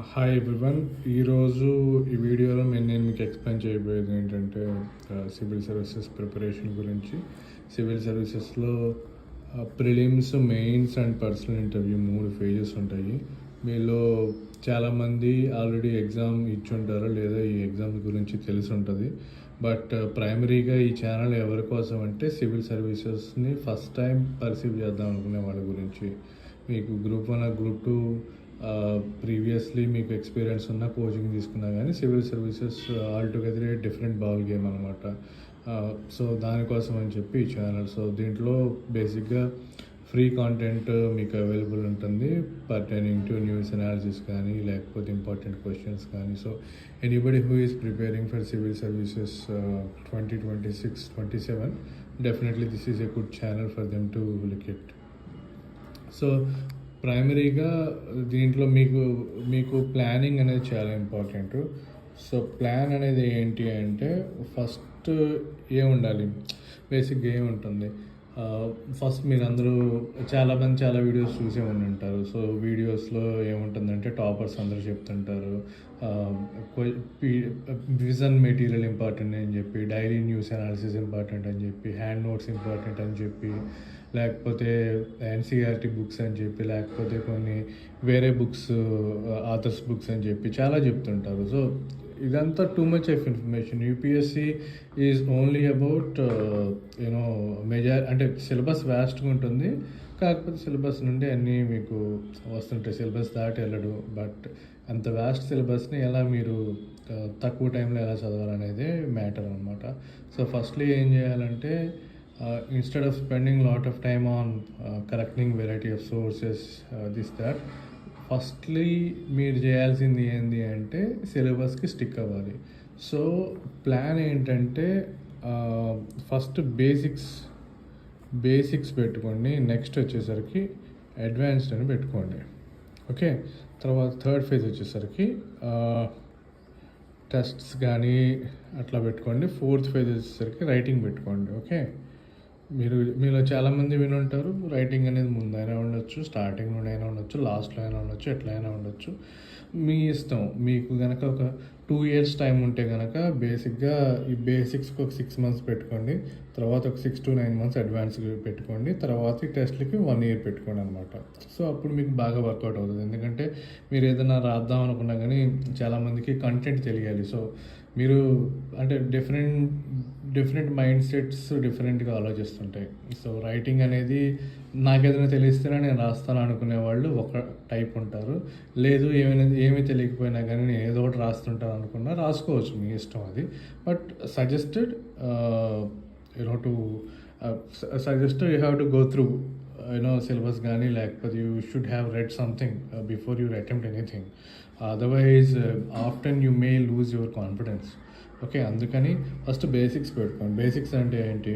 Hi everyone. ఈరోజు ఈ వీడియోలో నేను మీకు ఎక్స్ప్లెయిన్ చేయబోయేది ఏంటంటే సివిల్ సర్వీసెస్ ప్రిపరేషన్ గురించి. సివిల్ సర్వీసెస్లో prelims, mains and personal interview 3 phases ఉంటాయి. మీలో చాలామంది ఆల్రెడీ ఎగ్జామ్ ఇచ్చుంటారు లేదా ఈ ఎగ్జామ్స్ గురించి తెలిసి ఉంటుంది. బట్ ప్రైమరీగా ఈ ఛానల్ ఎవరి కోసం అంటే సివిల్ సర్వీసెస్ని ఫస్ట్ టైం పర్సీవ్ చేద్దాం అనుకునే వాళ్ళ గురించి. మీకు గ్రూప్ 1 గ్రూప్ 2 ప్రీవియస్లీ మీకు ఎక్స్పీరియన్స్ ఉన్న కోచింగ్ తీసుకున్నా కానీ civil services all together different ball game అనమాట. సో దానికోసం అని చెప్పి ఈ ఛానల్. సో దీంట్లో బేసిక్గా ఫ్రీ కాంటెంట్ మీకు అవైలబుల్ ఉంటుంది పర్టైనింగ్ టు న్యూస్ అనాలిసిస్ కానీ లేకపోతే ఇంపార్టెంట్ క్వశ్చన్స్ కానీ. So anybody who is preparing for civil services 2026-27 definitely this is a good channel for them to look it. So ప్రైమరీగా దీంట్లో మీకు ప్లానింగ్ అనేది చాలా ఇంపార్టెంట్. సో ప్లాన్ అనేది ఏంటి అంటే ఫస్ట్ ఏముండాలి, బేసిక్గా ఏముంటుంది. ఫస్ట్ మీరందరూ చాలామంది చాలా వీడియోస్ చూసే ఉండి ఉంటారు. సో వీడియోస్లో ఏముంటుందంటే టాపర్స్ అందరూ చెప్తుంటారు విజన్ మెటీరియల్ ఇంపార్టెంట్ అని చెప్పి, డైలీ న్యూస్ అనాలిసిస్ ఇంపార్టెంట్ అని చెప్పి, హ్యాండ్ నోట్స్ ఇంపార్టెంట్ అని చెప్పి, లేకపోతే ఎన్సీఆర్టీ బుక్స్ అని చెప్పి, లేకపోతే కొన్ని వేరే బుక్స్ ఆథర్స్ బుక్స్ అని చెప్పి చాలా చెప్తుంటారు. సో ఇదంతా too much of information. UPSC is only about you know అంటే సిలబస్ వ్యాస్ట్గా ఉంటుంది. కాకపోతే సిలబస్ నుండి అన్నీ మీకు వస్తుంటాయి, సిలబస్ దాటి వెళ్ళడు. బట్ అంత వ్యాస్ట్ సిలబస్ని ఎలా మీరు తక్కువ టైంలో ఎలా చదవాలనేదే మ్యాటర్ అనమాట. సో ఫస్ట్లీ ఏం చేయాలంటే instead of spending a lot of time on correcting variety of sources, that firstly మీరు చేయాల్సింది ఏంటి అంటే సిలబస్కి స్టిక్ అవ్వాలి. సో ప్లాన్ ఏంటంటే ఫస్ట్ బేసిక్స్ పెట్టుకోండి, నెక్స్ట్ వచ్చేసరికి అడ్వాన్స్డ్ అని పెట్టుకోండి. ఓకే, తర్వాత థర్డ్ ఫేజ్ వచ్చేసరికి టెస్ట్స్ కానీ అట్లా పెట్టుకోండి. ఫోర్త్ ఫేజ్ వచ్చేసరికి రైటింగ్ పెట్టుకోండి. ఓకే, మీలో చాలామంది వినుంటారు రైటింగ్ అనేది ముందైనా ఉండొచ్చు, స్టార్టింగ్ నుండి అయినా ఉండొచ్చు, లాస్ట్లో అయినా ఉండొచ్చు, ఎట్లయినా ఉండొచ్చు, మీ ఇష్టం. మీకు కనుక ఒక 2 years టైం ఉంటే కనుక బేసిక్గా ఈ బేసిక్స్కి ఒక 6 months పెట్టుకోండి, తర్వాత ఒక 6 to 9 months అడ్వాన్స్ పెట్టుకోండి, తర్వాత ఈ టెస్ట్లకి 1 year పెట్టుకోండి అనమాట. సో అప్పుడు మీకు బాగా వర్కౌట్ అవుతుంది. ఎందుకంటే మీరు ఏదైనా రాద్దాం అనుకున్నా కానీ చాలామందికి కంటెంట్ తెలియాలి. సో మీరు అంటే డిఫరెంట్ మైండ్ సెట్స్ డిఫరెంట్గా ఆలోచిస్తుంటాయి. సో రైటింగ్ అనేది నాకేదైనా తెలిస్తేనే నేను రాస్తాను అనుకునే వాళ్ళు ఒక టైప్ ఉంటారు. లేదు ఏమీ తెలియకపోయినా కానీ నేను ఏదో ఒకటి రాస్తుంటాను అనుకున్నా రాసుకోవచ్చు, మీ ఇష్టం అది. But suggested you have to go through syllabus కానీ, లేకపోతే you should have read something before you attempt anything. Otherwise often you may lose your confidence. Okay, అందుకని ఫస్ట్ బేసిక్స్ పెట్టుకోండి. బేసిక్స్ అంటే ఏంటి,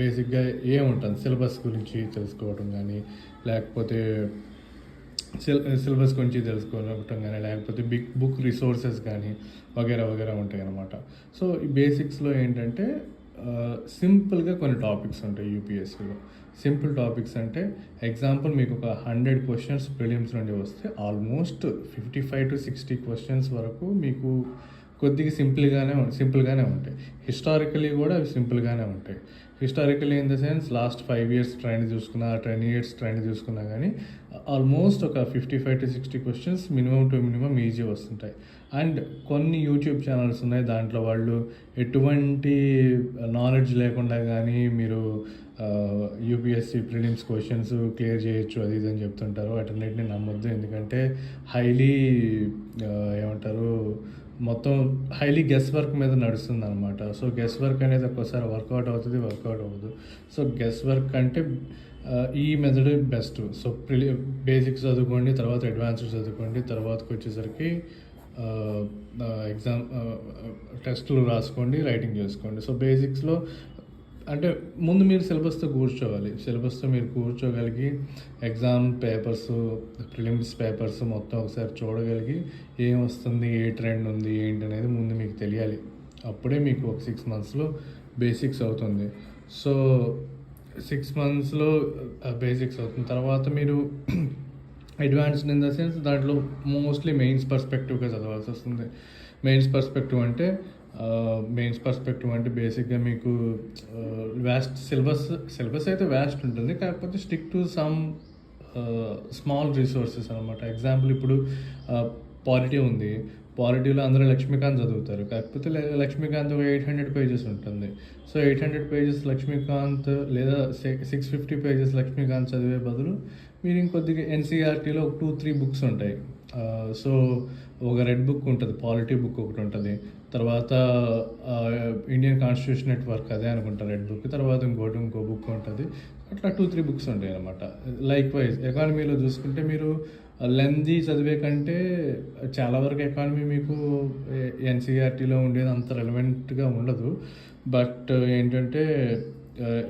బేసిక్గా ఏముంటుంది సిలబస్ గురించి తెలుసుకోవటం కానీ, లేకపోతే సిలబస్ గురించి తెలుసుకోవటం కానీ, లేకపోతే బుక్ రిసోర్సెస్ కానీ వగేరా ఉంటాయి అన్నమాట. సో ఈ బేసిక్స్లో ఏంటంటే సింపుల్గా కొన్ని టాపిక్స్ ఉంటాయి యూపీఎస్సీలో. సింపుల్ టాపిక్స్ అంటే ఎగ్జాంపుల్ మీకు ఒక 100 questions ప్రిలిమ్స్ నుండి వస్తే ఆల్మోస్ట్ 55 to 60 questions వరకు మీకు కొద్దిగా సింపుల్గానే ఉంటాయి. హిస్టారికలీ కూడా అవి సింపుల్గానే ఉంటాయి. Historically in the sense last 5 years trend చూసుకున్నా, 10 years ట్రెండ్ చూసుకున్నా కానీ ఆల్మోస్ట్ ఒక 55 to 60 questions మినిమం ఈజీ వస్తుంటాయి. అండ్ కొన్ని యూట్యూబ్ ఛానల్స్ ఉన్నాయి, దాంట్లో వాళ్ళు ఎటువంటి నాలెడ్జ్ లేకుండా కానీ మీరు యూపీఎస్సీ ప్రిలిమ్స్ క్వశ్చన్స్ క్లియర్ చేయొచ్చు అది ఇది అని చెప్తుంటారు. వాటన్నిటిని నమ్మొద్దు. ఎందుకంటే మొత్తం హైలీ గెస్ వర్క్ మీద నడుస్తుంది అనమాట. సో గెస్ వర్క్ అనేది ఒక్కోసారి వర్కౌట్ అవుతుంది, వర్కౌట్ అవ్వదు. సో గెస్ వర్క్ అంటే ఈ మెథడ్ బెస్ట్. సో బేసిక్స్ చదువుకోండి, తర్వాత అడ్వాన్స్డ్ చదువుకోండి, తర్వాతకి వచ్చేసరికి ఎగ్జామ్ టెస్టులు రాసుకోండి, రైటింగ్ చేసుకోండి. సో బేసిక్స్లో అంటే ముందు మీరు సిలబస్తో మీరు కూర్చోగలిగి ఎగ్జామ్ పేపర్స్, ప్రిలిమ్స్ పేపర్స్ మొత్తం ఒకసారి చూడగలిగి ఏం వస్తుంది, ఏ ట్రెండ్ ఉంది ఏంటి అనేది ముందు మీకు తెలియాలి. అప్పుడే మీకు ఒక 6 monthsలో బేసిక్స్ అవుతుంది. సో 6 monthsలో బేసిక్స్ అవుతుంది. తర్వాత మీరు అడ్వాన్స్డ్ ఇన్ ద సెన్స్ దాంట్లో మోస్ట్లీ మెయిన్స్ పర్స్పెక్టివ్గా చదవాల్సి వస్తుంది. మెయిన్స్ పర్స్పెక్టివ్ అంటే బేసిక్గా మీకు వ్యాస్ట్ సిలబస్ అయితే వ్యాస్ట్ ఉంటుంది, కాకపోతే stick to some small resources అనమాట. ఎగ్జాంపుల్ ఇప్పుడు పాలిటీ ఉంది, పాలిటీలో అందరూ లక్ష్మీకాంత్ చదువుతారు, కాకపోతే లక్ష్మీకాంత్ ఒక 800 పేజెస్ ఉంటుంది. సో 800 పేజెస్ లక్ష్మీకాంత్ లేదా 650 పేజెస్ లక్ష్మీకాంత్ చదివే బదులు మీరు ఇంకొద్దిగా ఎన్సీఆర్టీలో ఒక 2-3 బుక్స్ ఉంటాయి. సో ఒక రెడ్ బుక్ ఉంటుంది, పాలిటీ బుక్ ఒకటి ఉంటుంది, తర్వాత ఇండియన్ కాన్స్టిట్యూషన్ నెట్వర్క్ అదే అనుకుంటా రెడ్ బుక్, తర్వాత ఇంకో బుక్ ఉంటుంది. అట్లా 2-3 బుక్స్ ఉంటాయి అనమాట. లైక్ వైజ్ ఎకానమీలో చూసుకుంటే మీరు లెందీ చదివే కంటే చాలా వరకు ఎకానమీ మీకు ఎన్సీఆర్టీలో ఉండేది అంత రెలవెంట్గా ఉండదు. బట్ ఏంటంటే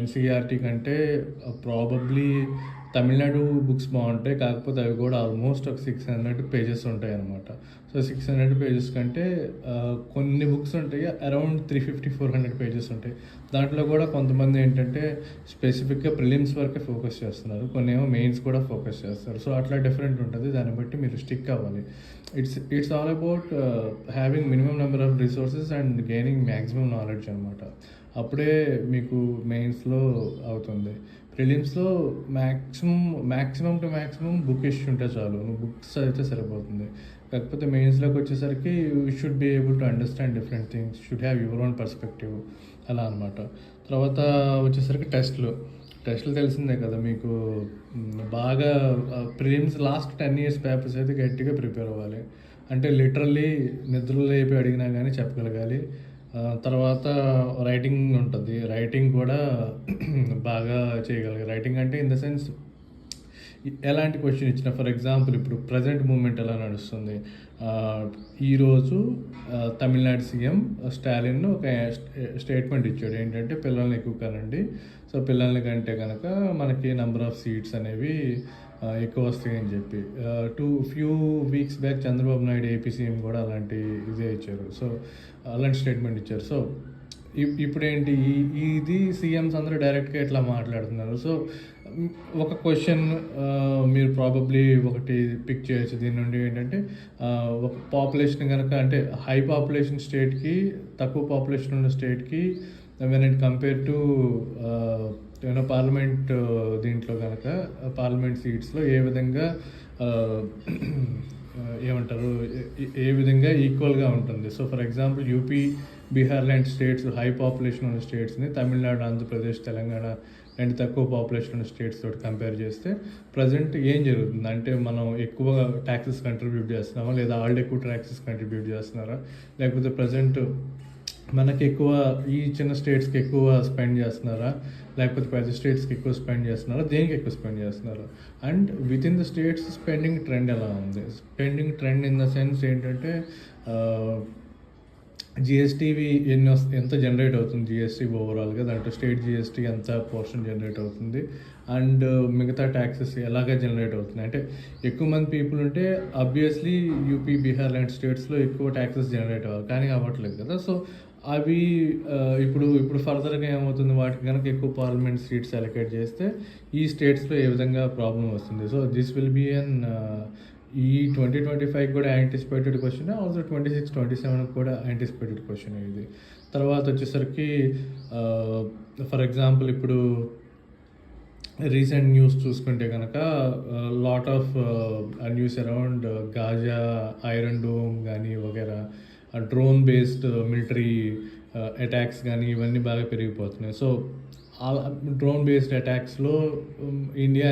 ఎన్సీఆర్టీ కంటే ప్రాబబ్లీ తమిళనాడు బుక్స్ బాగుంటాయి, కాకపోతే అవి కూడా ఆల్మోస్ట్ ఒక 600 పేజెస్ ఉంటాయి అనమాట. సో 600 పేజెస్ కంటే కొన్ని బుక్స్ ఉంటాయి అరౌండ్ 350-400 పేజెస్ ఉంటాయి. దాంట్లో కూడా కొంతమంది ఏంటంటే స్పెసిఫిక్గా ప్రిలిమ్స్ వరకే ఫోకస్ చేస్తున్నారు, కొన్ని ఏమో మెయిన్స్ కూడా ఫోకస్ చేస్తారు. సో అట్లా డిఫరెంట్ ఉంటుంది, దాన్ని బట్టి మీరు స్టిక్ అవ్వాలి. It's all about having minimum number of resources and gaining maximum knowledge అనమాట. అప్పుడే మీకు మెయిన్స్లో అవుతుంది. ప్రిలిమ్స్లో మ్యాక్సిమం బుక్ ఇష్యూ ఉంటే చాలు, నువ్వు బుక్స్ అయితే సరిపోతుంది. కాకపోతే మెయిన్స్లోకి వచ్చేసరికి you should be able to understand different things, should have your own perspective అలా అనమాట. తర్వాత వచ్చేసరికి టెస్ట్లు తెలిసిందే కదా మీకు. బాగా ప్రిలిమ్స్ లాస్ట్ 10 years పేపర్స్ అయితే గట్టిగా ప్రిపేర్ అవ్వాలి. అంటే లిటరల్లీ నిద్రలో లేపి అడిగినా కానీ చెప్పగలగాలి. తర్వాత రైటింగ్ ఉంటుంది, రైటింగ్ కూడా బాగా చేయగలిగారు. రైటింగ్ అంటే ఇన్ ద సెన్స్ ఎలాంటి క్వశ్చన్ ఇచ్చినా, ఫర్ ఎగ్జాంపుల్ ఇప్పుడు ప్రజెంట్ మూమెంట్ ఎలా నడుస్తుంది, ఈరోజు తమిళనాడు సీఎం స్టాలిన్ ఒక స్టేట్మెంట్ ఇచ్చాడు, ఏంటంటే పిల్లల్ని ఎక్కువ కనండి, సో పిల్లల్ని కంటే కనుక మనకి నెంబర్ ఆఫ్ సీట్స్ అనేవి ఎక్కువ వస్తాయి అని చెప్పి. Few weeks back Chandrababu Naidu AP CM కూడా ఇదే ఇచ్చారు. సో అలాంటి స్టేట్మెంట్ ఇచ్చారు. సో ఇప్పుడు ఏంటి, ఇది సీఎంస్ అందరూ డైరెక్ట్గా ఇట్లా మాట్లాడుతున్నారు. సో ఒక క్వశ్చన్ మీరు ప్రాబబ్లీ ఒకటి పిక్ చేయొచ్చు దీని నుండి, ఏంటంటే ఒక పాపులేషన్ కనుక, అంటే హై పాపులేషన్ స్టేట్కి తక్కువ పాపులేషన్ ఉన్న స్టేట్కి when it compare to parliament, దీంట్లో కనుక పార్లమెంట్ సీట్స్లో ఏ విధంగా ఏమంటారు, ఏ విధంగా ఈక్వల్గా ఉంటుంది. So for example UP, Bihar లాంటి స్టేట్స్ హై పాపులేషన్ ఉన్న స్టేట్స్ని తమిళనాడు, ఆంధ్రప్రదేశ్, తెలంగాణ లాంటి తక్కువ పాపులేషన్ ఉన్న స్టేట్స్ తోటి కంపేర్ చేస్తే ప్రజెంట్ ఏం జరుగుతుంది అంటే, మనం ఎక్కువ ట్యాక్సెస్ కంట్రిబ్యూట్ చేస్తున్నామా, లేదా వాళ్ళు ఎక్కువ ట్యాక్సెస్ కంట్రిబ్యూట్ చేస్తున్నారా, లేకపోతే ప్రజెంట్ మనకి ఎక్కువ ఈ చిన్న స్టేట్స్కి ఎక్కువ స్పెండ్ చేస్తున్నారా, లేకపోతే పెద్ద స్టేట్స్కి ఎక్కువ స్పెండ్ చేస్తున్నారా, దేనికి ఎక్కువ స్పెండ్ చేస్తున్నారు, and with in the states spending trend ఎలా ఉంది. Spending trend in the sense ఏంటంటే జిఎస్టీవి ఎంత జనరేట్ అవుతుంది, జిఎస్టీ ఓవరాల్గా దాంట్లో స్టేట్ జిఎస్టీ ఎంత పోర్షన్ జనరేట్ అవుతుంది, అండ్ మిగతా ట్యాక్సెస్ ఎలాగ జనరేట్ అవుతుంది. అంటే ఎక్కువ మంది పీపుల్ ఉంటే ఆబ్వియస్లీ యూపీ, బీహార్ లాంటి స్టేట్స్లో ఎక్కువ ట్యాక్సెస్ జనరేట్ అవ్వాలి, కానీ అవ్వట్లేదు కదా. సో అవి ఇప్పుడు ఫర్దర్గా ఏమవుతుంది, వాటికి కనుక ఎక్కువ పార్లమెంట్ సీట్స్ అలొకేట్ చేస్తే ఈ స్టేట్స్లో ఏ విధంగా ప్రాబ్లం వస్తుంది. సో దిస్ విల్ బీ ఈ 2025 కూడా యాంటిసిపేటెడ్ క్వశ్చన్, ఆల్సో 26-27 కూడా యాంటిసిపేటెడ్ క్వశ్చన్ ఇది. తర్వాత వచ్చేసరికి ఫర్ ఎగ్జాంపుల్ ఇప్పుడు రీసెంట్ న్యూస్ చూసుకుంటే కనుక lot of news around Gaza, iron dome కానీ వగేరా, డ్రోన్ బేస్డ్ మిలిటరీ అటాక్స్ కానీ ఇవన్నీ బాగా పెరిగిపోతున్నాయి. సో డ్రోన్ బేస్డ్ అటాక్స్లో ఇండియా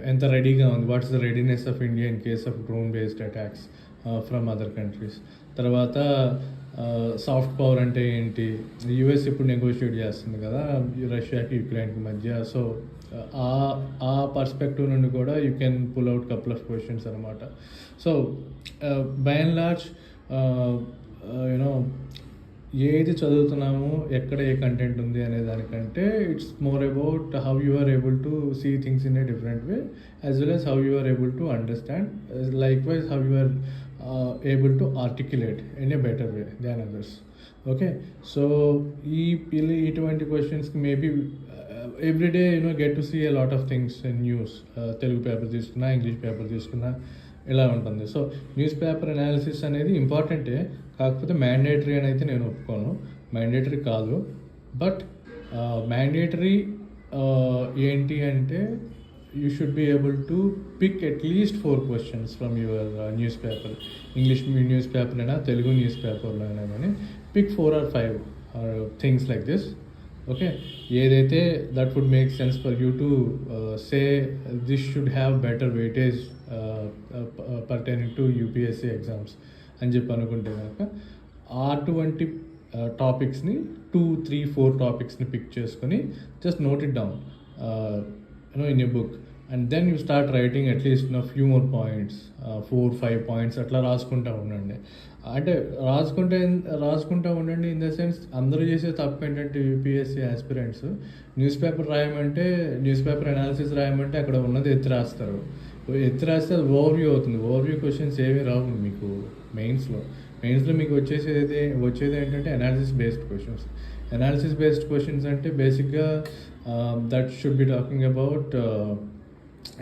ఎంత రెడీగా ఉంది, what's the readiness of India in case of drone based attacks from other countries. తర్వాత సాఫ్ట్ పవర్ అంటే ఏంటి, యుఎస్ ఇప్పుడు నెగోషియేట్ చేస్తుంది కదా రష్యాకి, యుక్రెయిన్కి మధ్య. సో ఆ పర్స్పెక్టివ్ నుండి కూడా you can pull out couple of questions అనమాట. So by and large you know ఏది చదువుతున్నాము, ఎక్కడ ఏ కంటెంట్ ఉంది అనే దానికంటే it's more about how you are able to see things in a different way, as well as how you are able to understand, like wise how you are able to articulate in a better way than others. Okay, so ఇటువంటి క్వశ్చన్స్కి maybe everyday get to see a lot of things in news. Telugu paper తీసుకున్నా, English paper తీసుకున్నా ఇలా ఉంటుంది. So news paper analysis అనేది ఇంపార్టెంటే, కాకపోతే mandatory అని అయితే నేను ఒప్పుకోను. మ్యాండేటరీ కాదు. బట్ మ్యాండేటరీ ఏంటి అంటే you should be able to pick at least 4 questions from your newspaper. English newspaper అయినా, తెలుగు న్యూస్ పేపర్లో అయినా కానీ pick 4 or 5 things like this. Okay, ఏదైతే that would make sense for you to say this should have better weightage pertaining to UPSC exams అని చెప్పి అనుకుంటే కనుక అటువంటి టాపిక్స్ని 2, 3, 4 టాపిక్స్ని పిక్ చేసుకొని just note it down in your book, and then you start writing at least few more points, 4, 5 points అట్లా రాసుకుంటా ఉండండి. అంటే రాసుకుంటా ఉండండి ఇన్ ద సెన్స్ అందరూ చేసే తప్పు ఏంటంటే యూపీఎస్సీ ఆస్పిరెంట్స్ న్యూస్ పేపర్ రాయమంటే, న్యూస్ పేపర్ అనాలిసిస్ రాయమంటే అక్కడ ఉన్నది ఎత్తి రాస్తారు. ఎత్తి రాస్తే అది ఓవర్వ్యూ అవుతుంది. ఓవర్వ్యూ క్వశ్చన్స్ ఏమీ రావు మీకు మెయిన్స్లో మీకు వచ్చేది ఏంటంటే analysis based questions. Analysis based questions అంటే బేసిక్గా that should be talking about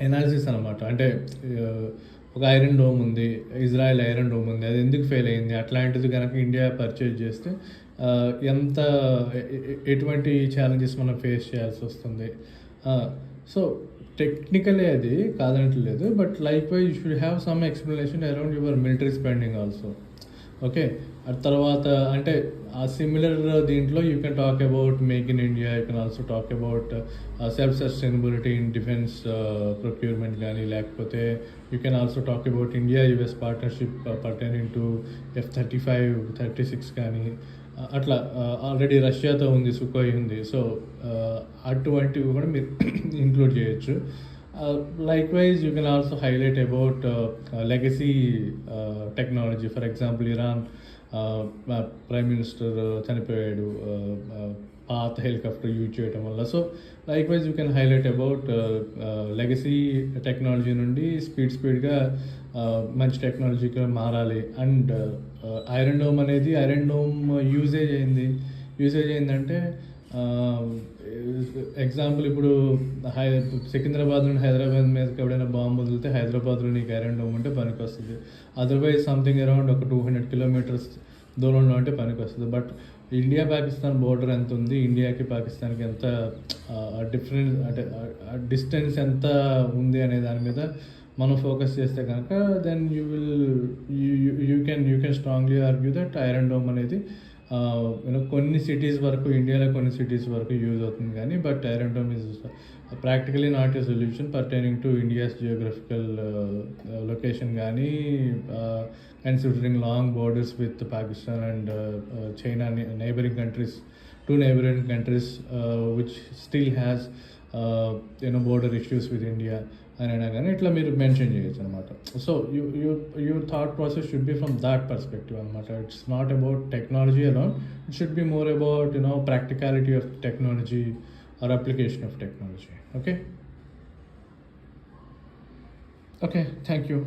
analysis అనమాట. అంటే ఒక ఐరన్ డోమ్ ఉంది, ఇజ్రాయెల్ ఐరన్ డోమ్ ఉంది, అది ఎందుకు ఫెయిల్ అయింది, అట్లాంటిది కనుక ఇండియా పర్చేజ్ చేస్తే ఎటువంటి ఛాలెంజెస్ మనం ఫేస్ చేయాల్సి వస్తుంది. సో టెక్నికలీ అది కాదనట్లేదు, but like wise you should have some explanation around your military spending also. Okay, ఆ తర్వాత అంటే ఆ సిమిలర్ దీంట్లో you can talk about make in India, you can also talk about self sustainability in defence procurement కానీ, లేకపోతే you can also talk about India US partnership pertaining to F-35, 36 కానీ, అట్లా already రష్యాతో ఉంది, సుఖోయ్ ఉంది. So అటువంటివి కూడా మీరు ఇంక్లూడ్ చేయొచ్చు. Likewise, you can also highlight about legacy technology. For example, Iran Prime Minister చనిపోయాడు పాత హెలికాప్టర్ యూజ్ చేయడం వల్ల. So likewise you can highlight about legacy technology నుండి స్పీడ్గా మంచి టెక్నాలజీగా మారాలి. అండ్ ఐరన్ డోమ్ యూజేజ్ అయిందంటే ఎగ్జాంపుల్ ఇప్పుడు సికింద్రాబాద్ నుండి హైదరాబాద్ మీదకి ఎవడైనా బాంబు వదిలితే హైదరాబాద్లో నీకు ఐరన్ డోమ్ ఉంటే పనికి వస్తుంది. అదర్వైజ్ సంథింగ్ అరౌండ్ ఒక 200 kilometers దూరంలో అంటే పనికి వస్తుంది. బట్ ఇండియా పాకిస్తాన్ బోర్డర్ ఎంత ఉంది, ఇండియాకి పాకిస్తాన్కి ఎంత డిఫరెన్స్ అంటే డిస్టెన్స్ ఎంత ఉంది అనే దాని మీద మనం ఫోకస్ చేస్తే కనుక then you can strongly argue that iron dome అనేది కొన్ని సిటీస్ వరకు, ఇండియాలో కొన్ని సిటీస్ వరకు యూజ్ అవుతుంది కానీ, but iron dome is practically not a solution pertaining to India's geographical location కానీ, considering long borders with Pakistan and China, neighbouring countries, 2 neighboring countries which still has border issues with India అని అయినా కానీ ఇట్లా మీరు mention చేయొచ్చు అనమాట. So your thought process should be from that perspective అనమాట. It's not about technology alone, it should be more about practicality of technology or application of technology. Okay, thank you.